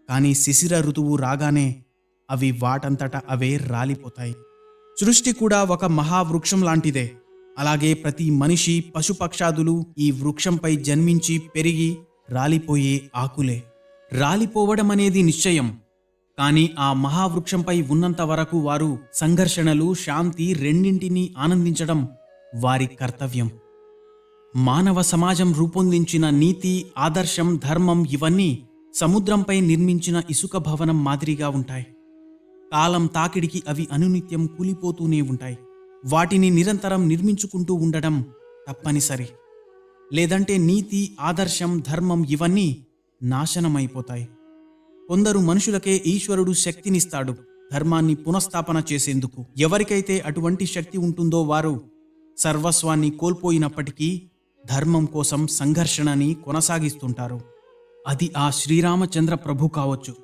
కానీ శిశిర ఋతువు రాగానే అవి వాటంతట అవే రాలిపోతాయి. సృష్టి కూడా ఒక మహావృక్షం లాంటిదే. అలాగే ప్రతి మనిషి, పశుపక్షాదులు ఈ వృక్షంపై జన్మించి పెరిగి రాలిపోయే ఆకులే. రాలిపోవడం అనేది నిశ్చయం. కానీ ఆ మహావృక్షంపై ఉన్నంత వరకు వారు సంఘర్షణలు, శాంతి రెండింటినీ ఆనందించడం వారి కర్తవ్యం. మానవ సమాజం రూపొందించిన నీతి, ఆదర్శం, ధర్మం ఇవన్నీ సముద్రంపై నిర్మించిన ఇసుక భవనం మాదిరిగా ఉంటాయి. కాలం తాకిడికి అవి అనునిత్యం కూలిపోతూనే ఉంటాయి. వాటిని నిరంతరం నిర్మించుకుంటూ ఉండడం తప్పనిసరి. లేదంటే నీతి, ఆదర్శం, ధర్మం ఇవన్నీ నాశనమైపోతాయి. కొందరు మనుషులకే ఈశ్వరుడు శక్తినిస్తాడు ధర్మాన్ని పునఃస్థాపన చేసేందుకు. ఎవరికైతే అటువంటి శక్తి ఉంటుందో వారు సర్వస్వాన్ని కోల్పోయినప్పటికీ ధర్మం కోసం సంఘర్షణని కొనసాగిస్తుంటారు. అది ఆ శ్రీరామచంద్ర ప్రభు కావచ్చు,